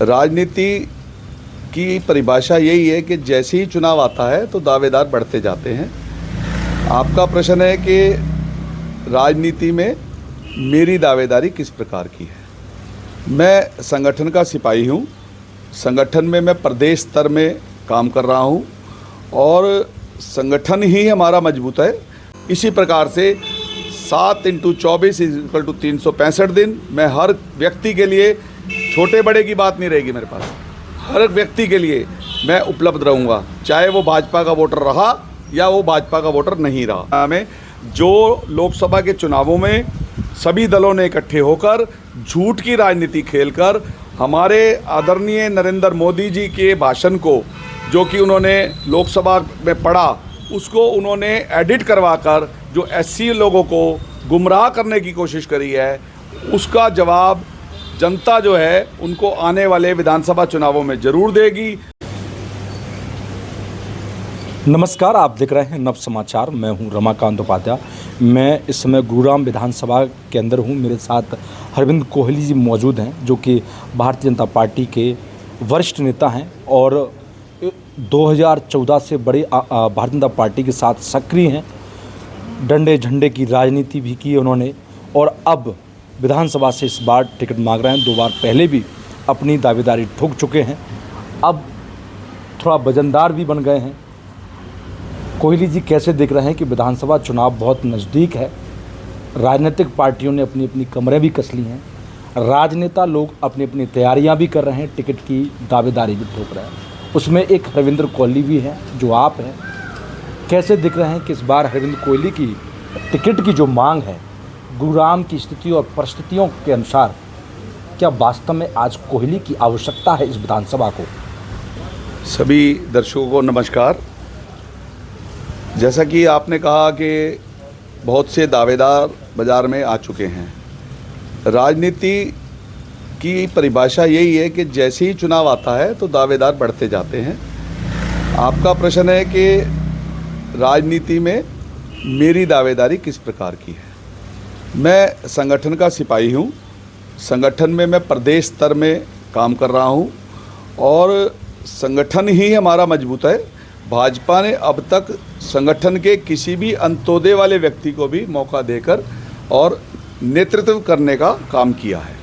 राजनीति की परिभाषा यही है कि जैसे ही चुनाव आता है तो दावेदार बढ़ते जाते हैं। आपका प्रश्न है कि राजनीति में मेरी दावेदारी किस प्रकार की है। मैं संगठन का सिपाही हूँ। संगठन में मैं प्रदेश स्तर में काम कर रहा हूँ और संगठन ही हमारा मजबूत है। इसी प्रकार से 7x24 = 365 दिन मैं हर व्यक्ति के लिए, छोटे बड़े की बात नहीं रहेगी मेरे पास, हर व्यक्ति के लिए मैं उपलब्ध रहूँगा, चाहे वो भाजपा का वोटर रहा या वो भाजपा का वोटर नहीं रहा। हमें जो लोकसभा के चुनावों में सभी दलों ने इकट्ठे होकर झूठ की राजनीति खेलकर हमारे आदरणीय नरेंद्र मोदी जी के भाषण को, जो कि उन्होंने लोकसभा में पढ़ा, उसको उन्होंने एडिट करवाकर जो एससी लोगों को गुमराह करने की कोशिश करी है, उसका जवाब जनता जो है उनको आने वाले विधानसभा चुनावों में ज़रूर देगी। नमस्कार, आप देख रहे हैं नव समाचार। मैं हूं रमाकांत उपाध्याय। मैं इस समय गुरुग्राम विधानसभा के अंदर हूं। मेरे साथ अरविंद कोहली जी मौजूद हैं, जो कि भारतीय जनता पार्टी के वरिष्ठ नेता हैं और 2014 से बड़ी भारतीय जनता पार्टी के साथ सक्रिय हैं। डंडे झंडे की राजनीति भी की उन्होंने और अब विधानसभा से इस बार टिकट मांग रहे हैं। 2 बार पहले भी अपनी दावेदारी ठोक चुके हैं, अब थोड़ा वजनदार भी बन गए हैं। कोहली जी, कैसे देख रहे हैं कि विधानसभा चुनाव बहुत नज़दीक है, राजनीतिक पार्टियों ने अपनी अपनी कमरें भी कस ली हैं, राजनेता लोग अपनी अपनी तैयारियां भी कर रहे हैं, टिकट की दावेदारी भी ठोक रहे हैं। उसमें एक हरविंदर कोहली भी हैं जो आप हैं। कैसे दिख रहे हैं कि इस बार हरविंदर कोहली की टिकट की जो मांग है, गुरुग्राम की स्थिति और परिस्थितियों के अनुसार, क्या वास्तव में आज कोहली की आवश्यकता है इस विधानसभा को? सभी दर्शकों को नमस्कार। जैसा कि आपने कहा कि बहुत से दावेदार बाज़ार में आ चुके हैं। राजनीति की परिभाषा यही है कि जैसे ही चुनाव आता है तो दावेदार बढ़ते जाते हैं। आपका प्रश्न है कि राजनीति में मेरी दावेदारी किस प्रकार की है। मैं संगठन का सिपाही हूँ। संगठन में मैं प्रदेश स्तर में काम कर रहा हूँ और संगठन ही हमारा मजबूत है। भाजपा ने अब तक संगठन के किसी भी अंत्योदय वाले व्यक्ति को भी मौका देकर और नेतृत्व करने का काम किया है।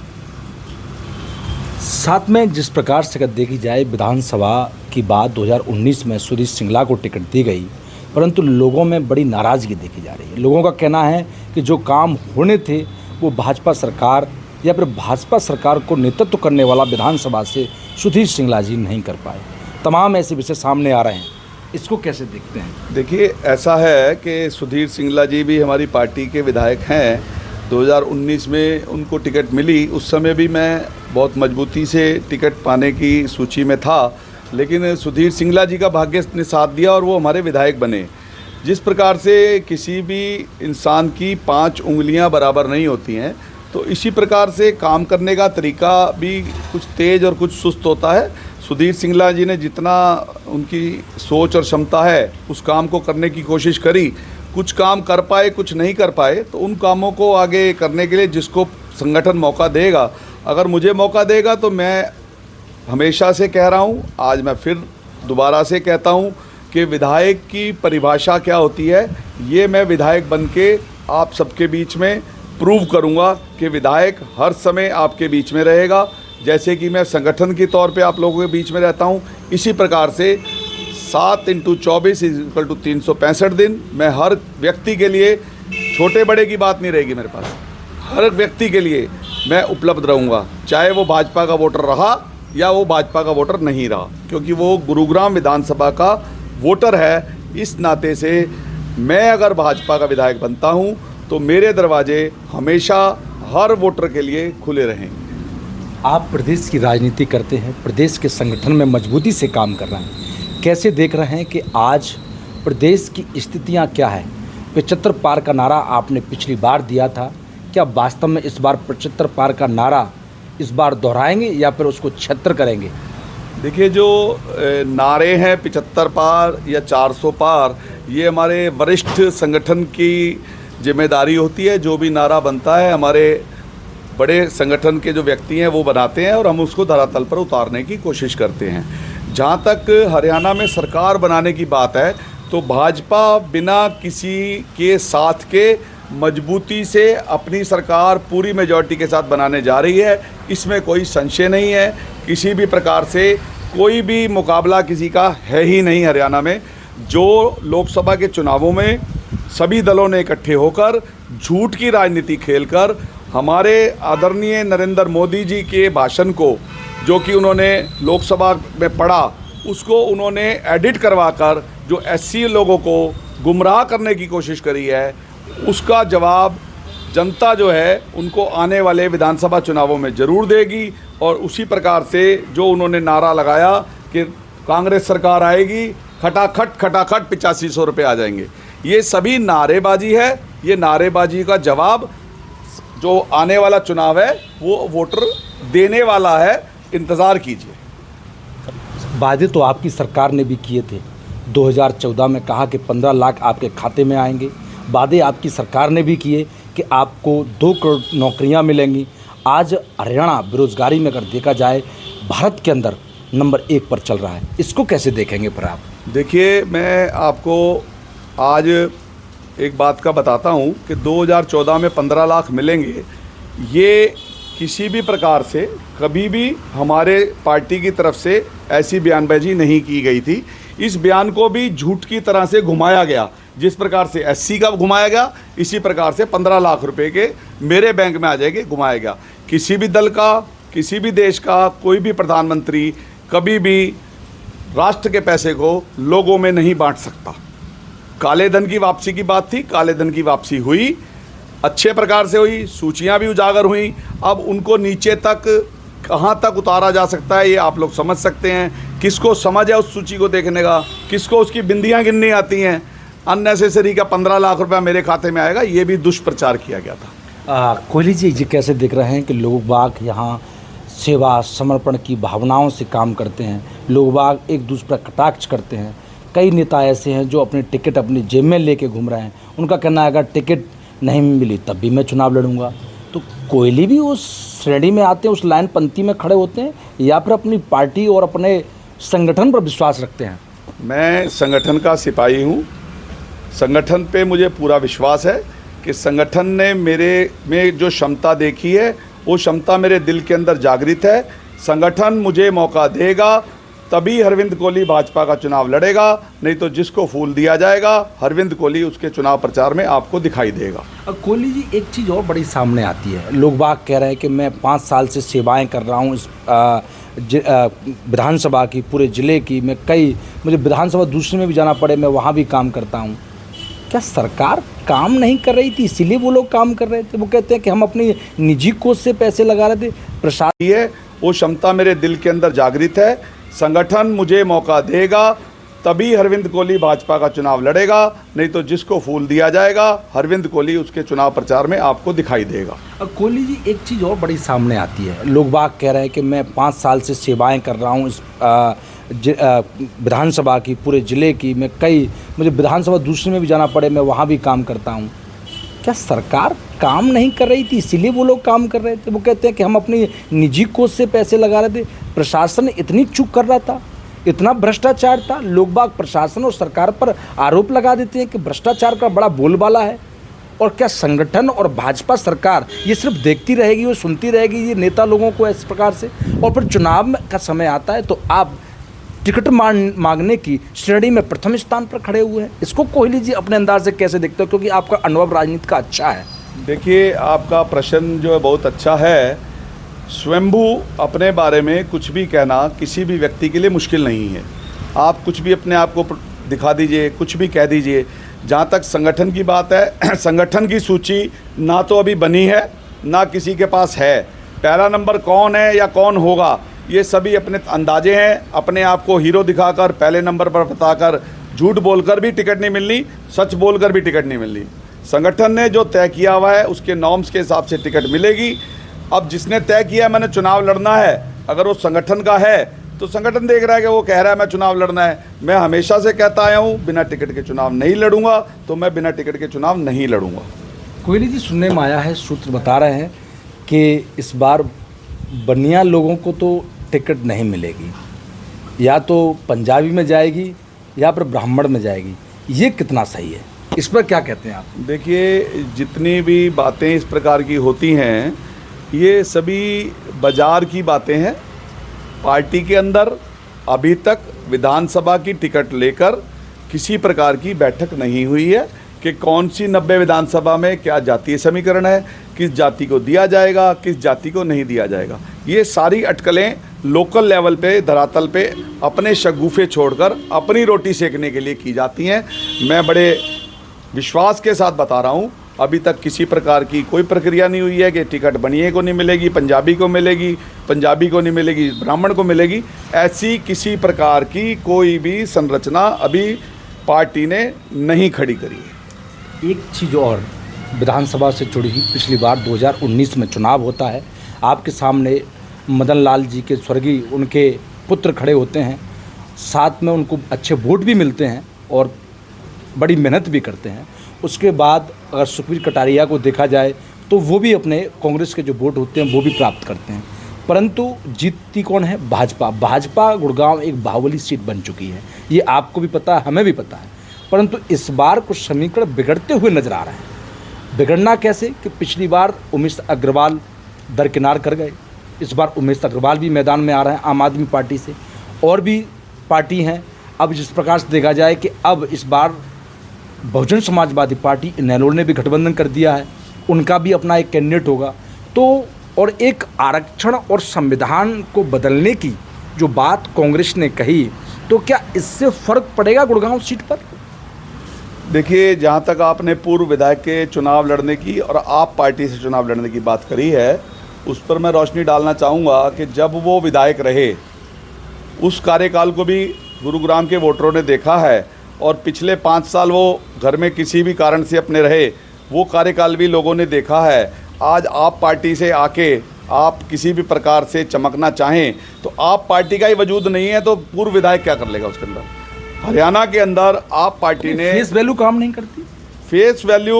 साथ में जिस प्रकार से अगर देखी जाए, विधानसभा की बात 2019 में सुधीर सिंगला को टिकट दी गई, परंतु लोगों में बड़ी नाराज़गी देखी जा रही है। लोगों का कहना है कि जो काम होने थे वो भाजपा सरकार या फिर भाजपा सरकार को नेतृत्व करने वाला विधानसभा से सुधीर सिंगला जी नहीं कर पाए। तमाम ऐसे विषय सामने आ रहे हैं, इसको कैसे देखते हैं? देखिए, ऐसा है कि सुधीर सिंगला जी भी हमारी पार्टी के विधायक हैं। 2019 में उनको टिकट मिली, उस समय भी मैं बहुत मजबूती से टिकट पाने की सूची में था, लेकिन सुधीर सिंगला जी का भाग्य ने साथ दिया और वो हमारे विधायक बने। जिस प्रकार से किसी भी इंसान की 5 उंगलियां बराबर नहीं होती हैं, तो इसी प्रकार से काम करने का तरीका भी कुछ तेज़ और कुछ सुस्त होता है। सुधीर सिंगला जी ने जितना उनकी सोच और क्षमता है उस काम को करने की कोशिश करी। कुछ काम कर पाए, कुछ नहीं कर पाए, तो उन कामों को आगे करने के लिए जिसको संगठन मौका देगा, अगर मुझे मौका देगा तो मैं हमेशा से कह रहा हूँ, आज मैं फिर दोबारा से कहता हूँ कि विधायक की परिभाषा क्या होती है, ये मैं विधायक बन के आप सबके बीच में प्रूव करूँगा कि विधायक हर समय आपके बीच में रहेगा। जैसे कि मैं संगठन के तौर पे आप लोगों के बीच में रहता हूँ, इसी प्रकार से 7x24 = 365 दिन मैं हर व्यक्ति के लिए, छोटे बड़े की बात नहीं रहेगी मेरे पास, हर व्यक्ति के लिए मैं उपलब्ध रहूँगा, चाहे वो भाजपा का वोटर रहा या वो भाजपा का वोटर नहीं रहा, क्योंकि वो गुरुग्राम विधानसभा का वोटर है। इस नाते से मैं अगर भाजपा का विधायक बनता हूँ तो मेरे दरवाजे हमेशा हर वोटर के लिए खुले रहेंगे। आप प्रदेश की राजनीति करते हैं, प्रदेश के संगठन में मजबूती से काम कर रहे हैं। कैसे देख रहे हैं कि आज प्रदेश की स्थितियां क्या है? 75 पार का नारा आपने पिछली बार दिया था, क्या वास्तव में इस बार 75 पार का नारा इस बार दोहराएंगे या फिर उसको 76 करेंगे? देखिए, जो नारे हैं 75 पार या 400 पार, ये हमारे वरिष्ठ संगठन की जिम्मेदारी होती है। जो भी नारा बनता है, हमारे बड़े संगठन के जो व्यक्ति हैं वो बनाते हैं और हम उसको धरातल पर उतारने की कोशिश करते हैं। जहाँ तक हरियाणा में सरकार बनाने की बात है तो भाजपा बिना किसी के साथ के मजबूती से अपनी सरकार पूरी मेजॉरिटी के साथ बनाने जा रही है। इसमें कोई संशय नहीं है। किसी भी प्रकार से कोई भी मुकाबला किसी का है ही नहीं हरियाणा में। जो लोकसभा के चुनावों में सभी दलों ने इकट्ठे होकर झूठ की राजनीति खेलकर हमारे आदरणीय नरेंद्र मोदी जी के भाषण को, जो कि उन्होंने लोकसभा में पढ़ा, उसको उन्होंने एडिट करवाकर जो एससी लोगों को गुमराह करने की कोशिश करी है, उसका जवाब जनता जो है उनको आने वाले विधानसभा चुनावों में ज़रूर देगी। और उसी प्रकार से जो उन्होंने नारा लगाया कि कांग्रेस सरकार आएगी, खटाखट खटाखट 8500 रुपये आ जाएंगे, ये सभी नारेबाजी है। ये नारेबाजी का जवाब जो आने वाला चुनाव है वो वोटर देने वाला है। इंतज़ार कीजिए। वादे तो आपकी सरकार ने भी किए थे। 2014 में कहा कि 15 लाख आपके खाते में आएंगे। वादे आपकी सरकार ने भी किए कि आपको 2 करोड़ नौकरियां मिलेंगी। आज हरियाणा बेरोजगारी में अगर देखा जाए भारत के अंदर नंबर 1 पर चल रहा है। इसको कैसे देखेंगे पर आप? देखिए, मैं आपको आज एक बात का बताता हूँ कि 2014 में 15 लाख मिलेंगे, ये किसी भी प्रकार से कभी भी हमारे पार्टी की तरफ से ऐसी बयानबाजी नहीं की गई थी। इस बयान को भी झूठ की तरह से घुमाया गया। जिस प्रकार से एससी का घुमाया गया, इसी प्रकार से 15 लाख रुपए के मेरे बैंक में आ जाएंगे घुमाया गया। किसी भी दल का, किसी भी देश का कोई भी प्रधानमंत्री कभी भी राष्ट्र के पैसे को लोगों में नहीं बांट सकता। काले धन की वापसी की बात थी, काले धन की वापसी हुई, अच्छे प्रकार से हुई, सूचियां भी उजागर हुई। अब उनको नीचे तक कहाँ तक उतारा जा सकता है ये आप लोग समझ सकते हैं। किसको समझ है उस सूची को देखने का, किसको उसकी बिंदियां गिननी आती हैं। अननेसेसरी का 15 लाख रुपया मेरे खाते में आएगा, ये भी दुष्प्रचार किया गया था। कोहली जी कैसे देख रहे हैं कि लोग बाग यहाँ सेवा समर्पण की भावनाओं से काम करते हैं, लोग बाग एक दूसरे पर कटाक्ष करते हैं। कई नेता ऐसे हैं जो अपनी टिकट अपनी जेब में लेके घूम रहे हैं। उनका कहना है अगर टिकट नहीं मिली तब भी मैं चुनाव लड़ूंगा। तो कोहली भी उस श्रेणी में आते हैं, उस लाइन पंक्ति में खड़े होते हैं, या फिर अपनी पार्टी और अपने संगठन पर विश्वास रखते हैं? मैं संगठन का सिपाही हूँ। संगठन पे मुझे पूरा विश्वास है कि संगठन ने मेरे में जो क्षमता देखी है वो क्षमता मेरे दिल के अंदर जागृत है। संगठन मुझे मौका देगा तभी अरविंद कोहली भाजपा का चुनाव लड़ेगा, नहीं तो जिसको फूल दिया जाएगा अरविंद कोहली उसके चुनाव प्रचार में आपको दिखाई देगा। कोहली जी, एक चीज़ और बड़ी सामने आती है। लोग बाग कह रहे हैं कि मैं 5 साल से सेवाएं कर रहा हूं इस विधानसभा की, पूरे ज़िले की। मुझे विधानसभा दूसरे में भी जाना पड़े, मैं वहाँ भी काम करता हूँ। क्या सरकार काम नहीं कर रही थी इसीलिए वो लोग काम कर रहे थे? वो कहते हैं कि हम अपनी निजी कोष से पैसे लगा रहे थे। प्रशासन है वो क्षमता मेरे दिल के अंदर जागृत है। संगठन मुझे मौका देगा तभी अरविंद कोहली भाजपा का चुनाव लड़ेगा, नहीं तो जिसको फूल दिया जाएगा अरविंद कोहली उसके चुनाव प्रचार में आपको दिखाई देगा। कोहली जी, एक चीज़ और बड़ी सामने आती है। लोग बाग कह रहे हैं कि मैं 5 साल से सेवाएं कर रहा हूँ इस विधानसभा की, पूरे ज़िले की। मुझे विधानसभा दूसरे में भी जाना पड़े, मैं वहाँ भी काम करता हूँ। क्या सरकार काम नहीं कर रही थी इसीलिए वो लोग काम कर रहे थे? वो कहते हैं कि हम अपनी निजी कोष से पैसे लगा रहे थे। प्रशासन इतनी चूक कर रहा था, इतना भ्रष्टाचार था। लोग बाग प्रशासन और सरकार पर आरोप लगा देते हैं कि भ्रष्टाचार का बड़ा बोलबाला है। और क्या संगठन और भाजपा सरकार ये सिर्फ देखती रहेगी और सुनती रहेगी ये नेता लोगों को इस प्रकार से, और फिर चुनाव का समय आता है तो आप टिकट मांगने की श्रेणी में प्रथम स्थान पर खड़े हुए हैं? इसको कोहली जी अपने अंदाज से कैसे देखते हो, क्योंकि आपका अनुभव राजनीति का अच्छा है? देखिए, आपका प्रश्न जो है बहुत अच्छा है। स्वयंभू अपने बारे में कुछ भी कहना किसी भी व्यक्ति के लिए मुश्किल नहीं है। आप कुछ भी अपने आप को दिखा दीजिए, कुछ भी कह दीजिए। जहाँ तक संगठन की बात है, संगठन की सूची ना तो अभी बनी है ना किसी के पास है। पहला नंबर कौन है या कौन होगा ये सभी अपने अंदाजे हैं। अपने आप को हीरो दिखाकर पहले नंबर पर बताकर झूठ बोलकर भी टिकट नहीं मिलनी, सच बोलकर भी टिकट नहीं मिलनी। संगठन ने जो तय किया हुआ है उसके नॉर्म्स के हिसाब से टिकट मिलेगी। अब जिसने तय किया मैंने चुनाव लड़ना है, अगर वो संगठन का है तो संगठन देख रहा है कि वो कह रहा है मैं चुनाव लड़ना है। मैं हमेशा से कहता आया हूँ बिना टिकट के चुनाव नहीं लड़ूंगा, तो मैं बिना टिकट के चुनाव नहीं लड़ूंगा। कोहली जी, सुनने में आया है, सूत्र बता रहे हैं कि इस बार बनिया लोगों को तो टिकट नहीं मिलेगी, या तो पंजाबी में जाएगी या फिर ब्राह्मण में जाएगी, ये कितना सही है? इस पर क्या कहते हैं आप? देखिए, जितनी भी बातें इस प्रकार की होती हैं, ये सभी बाजार की बातें हैं। पार्टी के अंदर अभी तक विधानसभा की टिकट लेकर किसी प्रकार की बैठक नहीं हुई है कि कौन सी 90 विधानसभा में क्या जातीय समीकरण है, किस जाति को दिया जाएगा, किस जाति को नहीं दिया जाएगा। ये सारी अटकलें लोकल लेवल पे, धरातल पे अपने शगुफे छोड़कर अपनी रोटी सेकने के लिए की जाती हैं। मैं बड़े विश्वास के साथ बता रहा हूँ, अभी तक किसी प्रकार की कोई प्रक्रिया नहीं हुई है कि टिकट बनिए को नहीं मिलेगी, पंजाबी को मिलेगी, पंजाबी को नहीं मिलेगी, ब्राह्मण को मिलेगी। ऐसी किसी प्रकार की कोई भी संरचना अभी पार्टी ने नहीं खड़ी करी है। एक चीज़ और, विधानसभा से जुड़ी हुई, पिछली बार 2019 में चुनाव होता है, आपके सामने मदन लाल जी के स्वर्गीय उनके पुत्र खड़े होते हैं, साथ में उनको अच्छे वोट भी मिलते हैं और बड़ी मेहनत भी करते हैं। उसके बाद अगर सुखबीर कटारिया को देखा जाए तो वो भी अपने कांग्रेस के जो वोट होते हैं वो भी प्राप्त करते हैं, परंतु जीतती कौन है? भाजपा। भाजपा गुड़गांव एक बाहुबली सीट बन चुकी है, ये आपको भी पता है, हमें भी पता है, परंतु इस बार कुछ समीकरण बिगड़ते हुए नजर आ रहे हैं। बिगड़ना कैसे कि पिछली बार उमेश अग्रवाल दरकिनार कर गए, इस बार उमेश अग्रवाल भी मैदान में आ रहे हैं आम आदमी पार्टी से, और भी पार्टी हैं। अब जिस प्रकार से देखा जाए कि अब इस बार बहुजन समाजवादी पार्टी इनेलो ने भी गठबंधन कर दिया है, उनका भी अपना एक कैंडिडेट होगा, तो और एक आरक्षण और संविधान को बदलने की जो बात कांग्रेस ने कही, तो क्या इससे फर्क पड़ेगा गुड़गांव सीट पर? देखिए, जहाँ तक आपने पूर्व विधायक के चुनाव लड़ने की और आप पार्टी से चुनाव लड़ने की बात करी है, उस पर मैं रोशनी डालना चाहूँगा कि जब वो विधायक रहे उस कार्यकाल को भी गुरुग्राम के वोटरों ने देखा है, और पिछले 5 साल वो घर में किसी भी कारण से अपने रहे, वो कार्यकाल भी लोगों ने देखा है। आज आप पार्टी से आके आप किसी भी प्रकार से चमकना चाहें तो आप पार्टी का ही वजूद नहीं है, तो पूर्व विधायक क्या कर लेगा उसके अंदर? हरियाणा के अंदर आप पार्टी ने फेस वैल्यू काम नहीं करती, फेस वैल्यू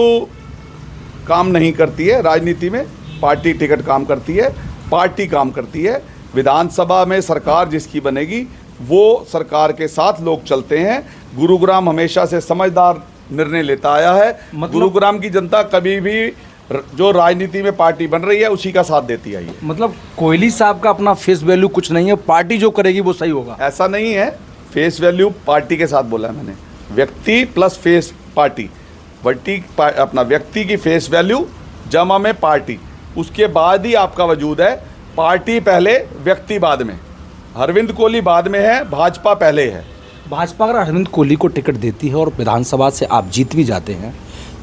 काम नहीं करती है। राजनीति में पार्टी टिकट काम करती है, पार्टी काम करती है। विधानसभा में सरकार जिसकी बनेगी वो सरकार के साथ लोग चलते हैं। गुरुग्राम हमेशा से समझदार निर्णय लेता आया है। गुरुग्राम की जनता कभी भी जो राजनीति में पार्टी बन रही है उसी का साथ देती आई है। मतलब कोहली साहब का अपना फेस वैल्यू कुछ नहीं है, पार्टी जो करेगी वो सही होगा, ऐसा नहीं है। फेस वैल्यू पार्टी के साथ बोला है मैंने, व्यक्ति प्लस फेस पार्टी। अपना व्यक्ति की फेस वैल्यू जमा में पार्टी, उसके बाद ही आपका वजूद है। पार्टी पहले, व्यक्ति बाद में। अरविंद कोहली बाद में है, भाजपा पहले है। भाजपा अगर अरविंद कोहली को टिकट देती है और विधानसभा से आप जीत भी जाते हैं,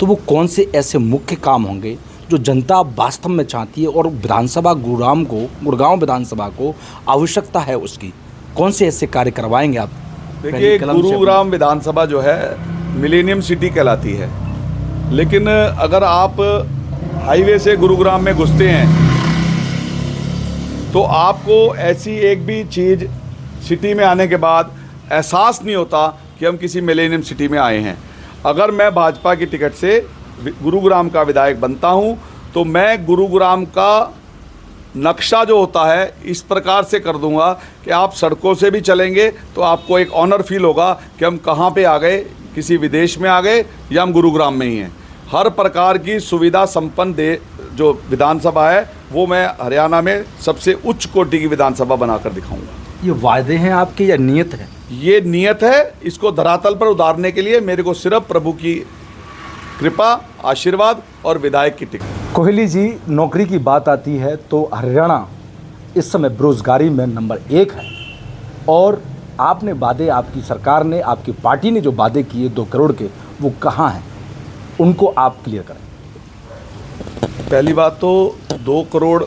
तो वो कौन से ऐसे मुख्य काम होंगे जो जनता वास्तव में चाहती है और विधानसभा गुड़गांव विधानसभा को आवश्यकता है उसकी? कौन से ऐसे कार्य करवाएंगे आप? देखिए, गुरुग्राम विधानसभा जो है मिलेनियम सिटी कहलाती है, लेकिन अगर आप हाईवे से गुरुग्राम में घुसते हैं तो आपको ऐसी एक भी चीज़ सिटी में आने के बाद एहसास नहीं होता कि हम किसी मिलेनियम सिटी में आए हैं। अगर मैं भाजपा की टिकट से गुरुग्राम का विधायक बनता हूं तो मैं गुरुग्राम का नक्शा जो होता है इस प्रकार से कर दूंगा कि आप सड़कों से भी चलेंगे तो आपको एक ऑनर फील होगा कि हम कहाँ पे आ गए, किसी विदेश में आ गए या हम गुरुग्राम में ही हैं। हर प्रकार की सुविधा संपन्न जो विधानसभा है वो मैं हरियाणा में सबसे उच्च कोटि की विधानसभा बनाकर दिखाऊंगा। ये वायदे हैं आपके या नियत है? ये नियत है। इसको धरातल पर उतारने के लिए मेरे को सिर्फ प्रभु की कृपा, आशीर्वाद और विधायक की टिकट। कोहली जी, नौकरी की बात आती है तो हरियाणा इस समय बेरोजगारी में नंबर 1 है, और आपने वादे, आपकी सरकार ने, आपकी पार्टी ने जो वादे किए 2 करोड़ के, वो कहाँ हैं? उनको आप क्लियर करें। पहली बात तो 2 करोड़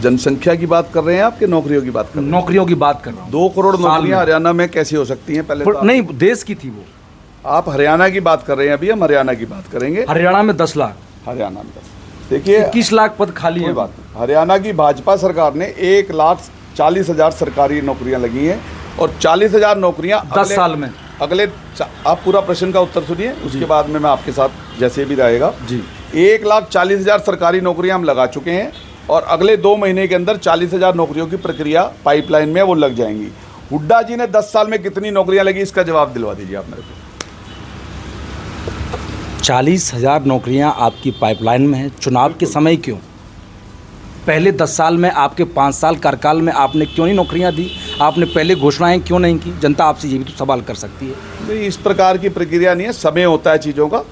जनसंख्या की बात कर रहे हैं आपके, नौकरियों की बात कर रहे हैं? नौकरियों की बात कर रहा हूँ। 2 करोड़ नौकरियां हरियाणा में कैसी हो सकती हैं? पहले तो नहीं, देश की थी वो। आप हरियाणा की बात कर रहे हैं, अभी हम हरियाणा की बात करेंगे। हरियाणा में 10 लाख, हरियाणा में देखिए 21 लाख पद खाली है। बात हरियाणा की भाजपा सरकार ने 1,40,000 सरकारी नौकरियां लगी हैं, और 40,000 नौकरियां 10 साल में। अगले आप पूरा प्रश्न का उत्तर सुनिए, उसके बाद में मैं आपके साथ जैसे भी रहेगा जी। 1,40,000 सरकारी नौकरियां हम लगा चुके हैं और अगले 2 महीने के अंदर 40,000 नौकरियों की प्रक्रिया पाइपलाइन में वो लग जाएंगी। हुड्डा जी ने 10 साल में कितनी नौकरियां लगी, इसका जवाब दिलवा दीजिए आप मेरे को। 40,000 नौकरियां आपकी पाइपलाइन में हैं। चुनाव के समय क्यों? पहले 10 साल में, आपके 5 साल कार्यकाल में आपने क्यों नहीं नौकरियां दी? आपने पहले घोषणाएं क्यों नहीं की? जनता आपसे ये भी तो सवाल कर सकती है। नहीं, इस प्रकार की प्रक्रिया नहीं है, समय होता है चीज़ों का।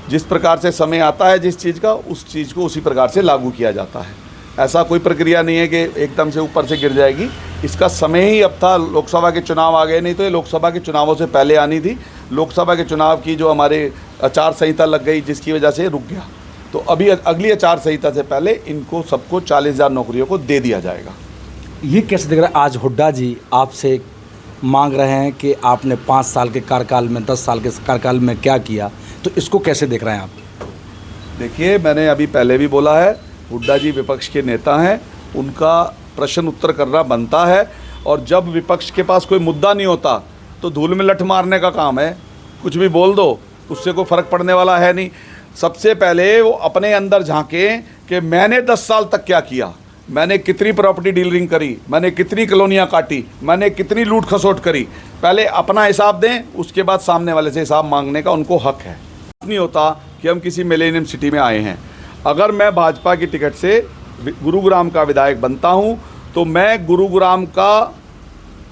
जिस प्रकार से समय आता है जिस चीज़ का, उस चीज़ को उसी प्रकार से लागू किया जाता है। ऐसा कोई प्रक्रिया नहीं है कि एकदम से ऊपर से गिर जाएगी। इसका समय ही अब था। लोकसभा के चुनाव आ गए, नहीं तो ये लोकसभा के चुनावों से पहले आनी थी। लोकसभा के चुनाव की जो हमारे आचार संहिता लग गई, जिसकी वजह से रुक गया, तो अभी अगली आचार संहिता से पहले इनको सबको 40,000 नौकरियों को दे दिया जाएगा। ये कैसे देख रहे हैं? आज हुड्डा जी आपसे मांग रहे हैं कि आपने 5 साल के कार्यकाल में, 10 साल के कार्यकाल में क्या किया, तो इसको कैसे देख रहे हैं आप? देखिए, मैंने अभी पहले भी बोला है, हुड्डा जी विपक्ष के नेता हैं, उनका प्रश्न उत्तर करना बनता है। और जब विपक्ष के पास कोई मुद्दा नहीं होता तो धूल में लठ मारने का काम है। कुछ भी बोल दो, उससे कोई फ़र्क पड़ने वाला है नहीं। सबसे पहले वो अपने अंदर झांकें कि मैंने 10 साल तक क्या किया, मैंने कितनी प्रॉपर्टी डीलरिंग करी, मैंने कितनी कॉलोनियाँ काटी, मैंने कितनी लूट खसोट करी। पहले अपना हिसाब दें, उसके बाद सामने वाले से हिसाब मांगने का उनको हक है। नहीं होता कि हम किसी मिलेनियम सिटी में आए हैं। अगर मैं भाजपा की टिकट से गुरुग्राम का विधायक बनता हूं, तो मैं गुरुग्राम का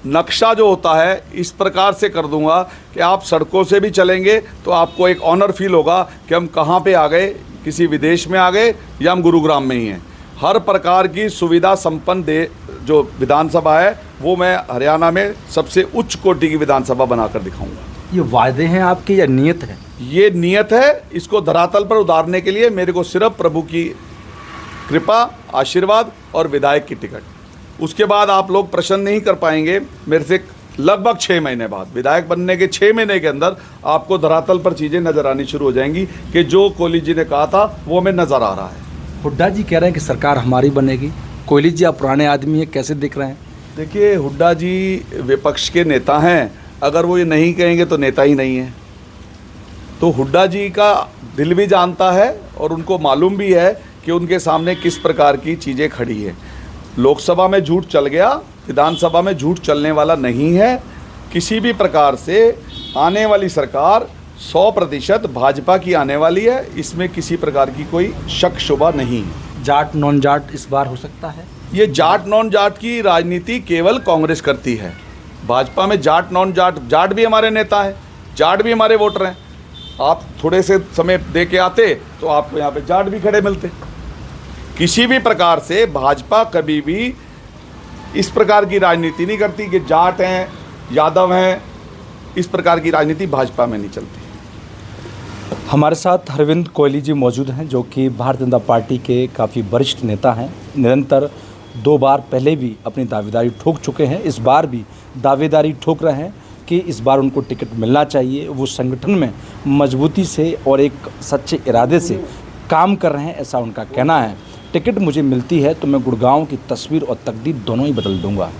नक्शा जो होता है इस प्रकार से कर दूंगा कि आप सड़कों से भी चलेंगे तो आपको एक ऑनर फील होगा कि हम कहाँ पे आ गए, किसी विदेश में आ गए या हम गुरुग्राम में ही हैं। हर प्रकार की सुविधा संपन्न जो विधानसभा है, वो मैं हरियाणा में सबसे उच्च कोटि की विधानसभा बनाकर दिखाऊंगा। ये वायदे हैं आपके या नियत है? ये नियत है। इसको धरातल पर उतारने के लिए मेरे को सिर्फ प्रभु की कृपा, आशीर्वाद और विधायक की टिकट। उसके बाद आप लोग प्रश्न नहीं कर पाएंगे मेरे से। लगभग 6 महीने बाद, विधायक बनने के 6 महीने के अंदर आपको धरातल पर चीज़ें नज़र आनी शुरू हो जाएंगी कि जो कोहली जी ने कहा था वो हमें नज़र आ रहा है। हुड्डा जी कह रहे हैं कि सरकार हमारी बनेगी। कोहली जी आप पुराने आदमी हैं, कैसे देख रहे हैं? देखिए, हुड्डा जी विपक्ष के नेता हैं। अगर वो ये नहीं कहेंगे तो नेता ही नहीं है। तो हुड्डा जी का दिल भी जानता है और उनको मालूम भी है कि उनके सामने किस प्रकार की चीज़ें खड़ी है। लोकसभा में झूठ चल गया, विधानसभा में झूठ चलने वाला नहीं है। किसी भी प्रकार से आने वाली सरकार 100% भाजपा की आने वाली है, इसमें किसी प्रकार की कोई शक शुबा नहीं है। जाट नॉन जाट इस बार हो सकता है? ये जाट नॉन जाट की राजनीति केवल कांग्रेस करती है। भाजपा में जाट नॉन जाट, जाट भी हमारे नेता हैं, जाट भी हमारे वोटर हैं। आप थोड़े से समय दे के आते तो आपको यहाँ पे जाट भी खड़े मिलते। किसी भी प्रकार से भाजपा कभी भी इस प्रकार की राजनीति नहीं करती कि जाट हैं, यादव हैं। इस प्रकार की राजनीति भाजपा में नहीं चलती। हमारे साथ अरविंद कोहली जी मौजूद हैं, जो कि भारतीय जनता पार्टी के काफ़ी वरिष्ठ नेता हैं। निरंतर 2 बार पहले भी अपनी दावेदारी ठोक चुके हैं, इस बार भी दावेदारी ठोक रहे हैं कि इस बार उनको टिकट मिलना चाहिए। वो संगठन में मजबूती से और एक सच्चे इरादे से काम कर रहे हैं, ऐसा उनका कहना है। टिकट मुझे मिलती है तो मैं गुड़गांव की तस्वीर और तकदीर दोनों ही बदल दूंगा।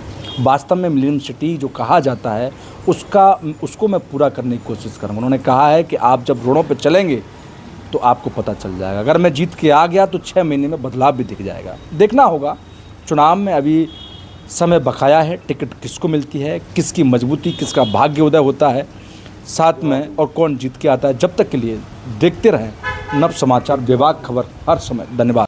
वास्तव में मिलेनियम सिटी जो कहा जाता है उसको मैं पूरा करने की कोशिश करूँगा। उन्होंने कहा है कि आप जब रोडों पर चलेंगे तो आपको पता चल जाएगा। अगर मैं जीत के आ गया तो 6 महीने में बदलाव भी दिख जाएगा। देखना होगा, चुनाव में अभी समय बकाया है। टिकट किसको मिलती है, किसकी मजबूती, किसका भाग्य उदय होता है साथ में, और कौन जीत के आता है। जब तक के लिए देखते रहें नव समाचार, विभाग खबर हर समय। धन्यवाद।